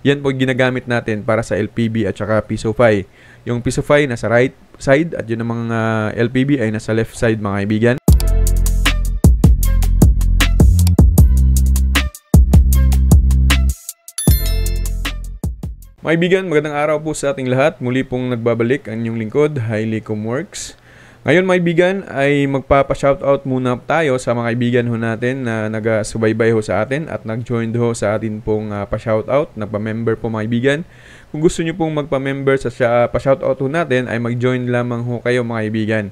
Yan po ginagamit natin para sa LPB at saka Pisofy. Yung Pisofy nasa right side at yun ang mga LPB ay nasa left side mga kaibigan. Mga kaibigan, magandang araw po sa ating lahat. Muli pong nagbabalik ang inyong lingkod, Highly.comworks. Ngayon mga kaibigan ay magpapa-shoutout muna tayo sa mga kaibigan ho natin na nag-subaybay ho sa atin at nag-join ho sa atin pong pa-shoutout, nagpa-member po mga kaibigan. Kung gusto nyo pong magpa-member sa pa-shoutout ho natin ay mag-join lamang ho kayo mga kaibigan.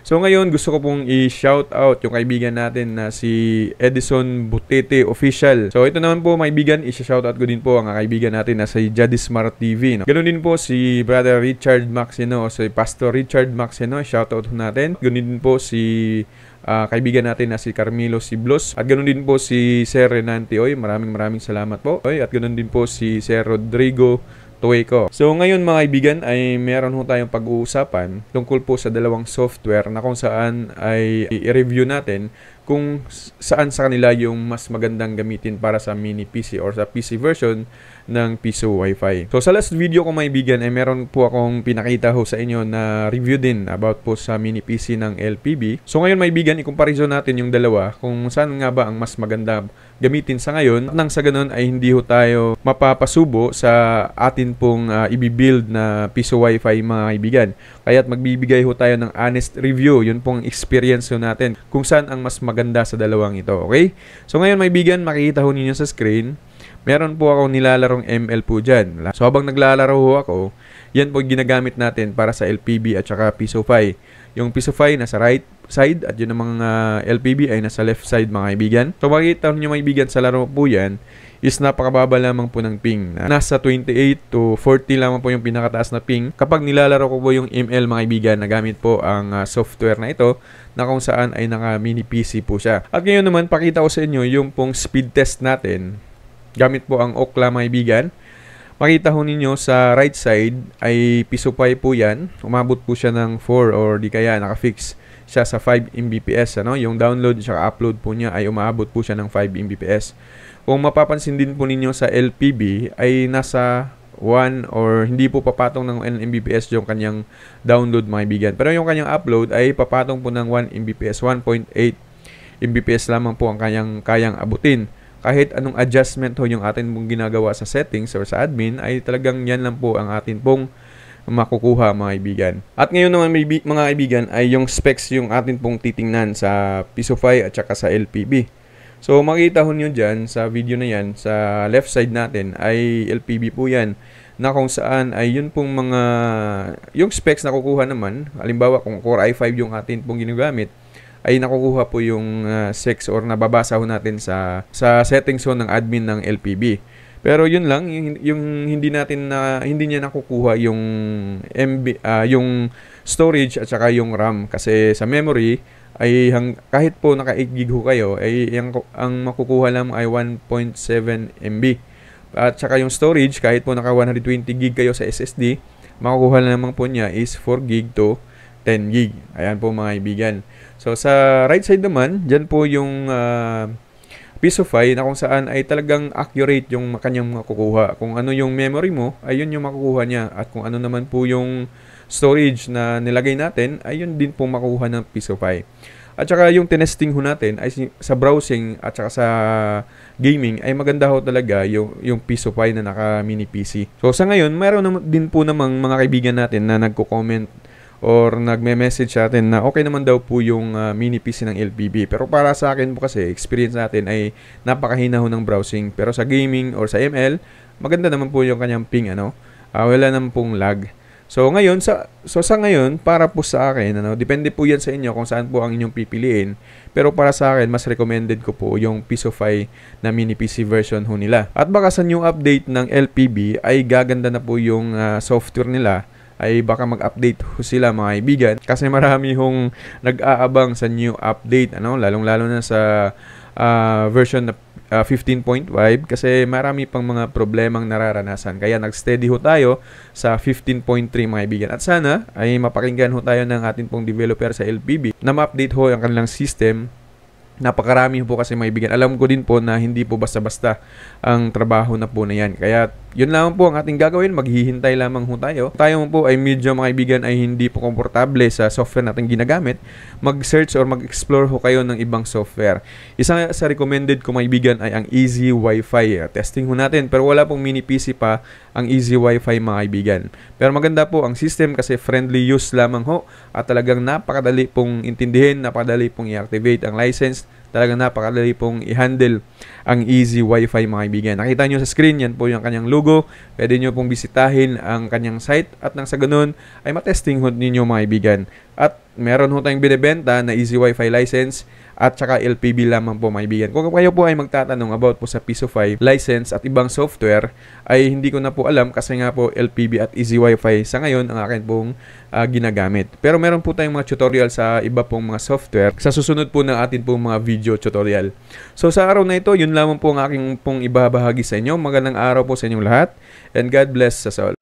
So ngayon gusto ko pong i-shoutout yung kaibigan natin na si Edison Butete Official. So ito naman po mga kaibigan, i-shoutout ko din po ang kaibigan natin na si Jadismart TV. No? Ganoon din po si Brother Richard Maxino o si Pastor Richard Maxino, shoutout ho natin. Ganoon din po si kaibigan natin na si Carmelo Siblos. At ganoon din po si Sir Renante Oy. Maraming salamat po. At ganoon din po si Sir Rodrigo Tuweko. So ngayon mga kaibigan ay meron ho tayong pag-uusapan tungkol po sa dalawang software na kung saan ay i-review natin kung saan sa kanila yung mas magandang gamitin para sa mini PC or sa PC version ng Piso Wi-Fi. So sa last video ko mga kaibigan ay meron po akong pinakita ho sa inyo na review din about po sa mini PC ng LPB. So ngayon mga kaibigan, i-comparison natin yung dalawa kung saan nga ba ang mas maganda gamitin sa ngayon. Nang sa ganun ay hindi ho tayo mapapasubo sa atin pong i-build na Piso Wi-Fi mga kaibigan. Kaya't magbibigay ho tayo ng honest review. Yun pong experience ho natin kung saan ang mas maganda sa dalawang ito. Okay? So ngayon mga kaibigan, makikita ho ninyo sa screen, meron po akong nilalarong ML po dyan. So habang naglalaro ho ako, yan po ginagamit natin para sa LPB at saka Pisofy. Yung Pisofy nasa right side at yun ang mga LPB ay nasa left side mga kaibigan. So makikita nyo mga kaibigan sa laro po yan is napakababa lamang po ng ping. Nasa 28 to 40 lamang po yung pinakataas na ping. Kapag nilalaro ko po yung ML mga kaibigan, nagamit po ang software na ito na kung saan ay naka mini PC po siya. At ngayon naman pakita ko sa inyo yung pong speed test natin. Gamit po ang Ookla mga kaibigan. Makita ho ninyo sa right side ay Pisofy po yan. Umabot po siya ng 4 or di kaya nakafix siya sa 5 Mbps. Ano? Yung download at upload po niya ay umaabot po siya ng 5 Mbps. Kung mapapansin din po ninyo sa LPB ay nasa 1 or hindi po papatong ng 1 Mbps yung kanyang download mga kaibigan. Pero yung kanyang upload ay papatong po ng 1 Mbps. 1.8 Mbps lamang po ang kayang abutin. Kahit anong adjustment ho yung atin pong ginagawa sa settings or sa admin ay talagang yan lang po ang atin pong makukuha mga kaibigan. At ngayon naman mga kaibigan ay yung specs yung atin pong titingnan sa Pisofy at saka sa LPB. So makita ho nyo dyan sa video na yan sa left side natin ay LPB po yan na kung saan ay yun pong mga yung specs na kukuha naman. Halimbawa kung Core i5 yung atin pong ginagamit ay nakukuha po yung 6 or nababasa ho natin sa settings ho ng admin ng LPB. Pero yun lang yung hindi niya nakukuha yung yung storage at saka yung RAM kasi sa memory ay kahit po naka 8 GB ho kayo ay ang makukuha lang ay 1.7 MB. At saka yung storage kahit po naka 120 GB kayo sa SSD, makukuha lamang po niya is 4 GB to 10 GB. Ayan po mga kaibigan. So sa right side naman, dyan po yung Pisofy na kung saan ay talagang accurate yung kanyang makukuha. Kung ano yung memory mo, ayun yung makukuha niya. At kung ano naman po yung storage na nilagay natin, ayun din po makukuha ng Pisofy. At saka yung tinesting ho natin ay sa browsing at saka sa gaming ay maganda ho talaga yung Pisofy na naka mini PC. So sa ngayon, mayroon din po namang mga kaibigan natin na nagko-comment or nagme-message sa atin na okay naman daw po yung mini PC ng LPB. Pero para sa akin po kasi, experience natin ay napakahina ho ng browsing. Pero sa gaming or sa ML, maganda naman po yung kanyang ping, wala naman pong lag. So ngayon, sa ngayon, para po sa akin, depende po yan sa inyo kung saan po ang inyong pipiliin. Pero para sa akin, mas recommended ko po yung Pisofy na mini PC version ho nila. At baka sa new update ng LPB ay gaganda na po yung software nila, ay baka mag-update ho sila mga kaibigan kasi marami hong nag-aabang sa new update, lalong-lalo na sa version na 15.5 kasi marami pang mga problemang nararanasan. Kaya nag-steady ho tayo sa 15.3 mga kaibigan. At sana ay mapakinggan ho tayo ng ating pong developer sa LPB na ma-update ho ang kanilang system. Napakarami po kasi mga kaibigan. Alam ko din po na hindi po basta-basta ang trabaho na po na yan. Kaya Yun lamang po ang ating gagawin, maghihintay lamang ho tayo. Tayo po ay medyo mga kaibigan ay hindi po komportable sa software natin ginagamit, mag-search or mag-explore ho kayo ng ibang software. Isa sa recommended ko mga kaibigan ay ang Easy Wi-Fi. Testing ho natin pero wala pong mini PC pa ang Easy Wi-Fi mga kaibigan. Pero maganda po ang system kasi friendly use lamang ho at talagang napakadali pong intindihin, napakadali pong i-activate ang license. Talagang napakadali pong i-handle ang Easy Wi-Fi mga kaibigan. Nakita nyo sa screen, yan po yung kanyang logo. Pwede nyo pong bisitahin ang kanyang site at nang sa ganun ay matesting ho ninyo mga kaibigan. At meron ho tayong binibenta na Easy Wi-Fi license at saka LPB lamang po mga kaibigan. Kung kayo po ay magtatanong about po sa Pisofy license at ibang software, ay hindi ko na po alam kasi nga po LPB at Easy Wi-Fi sa ngayon ang akin pong ginagamit. Pero meron po tayong mga tutorial sa iba pong mga software sa susunod po ng atin pong mga video tutorial. So sa araw na ito, yun lamang po ang aking pong ibabahagi sa inyo. Magandang araw po sa inyong lahat and God bless us all.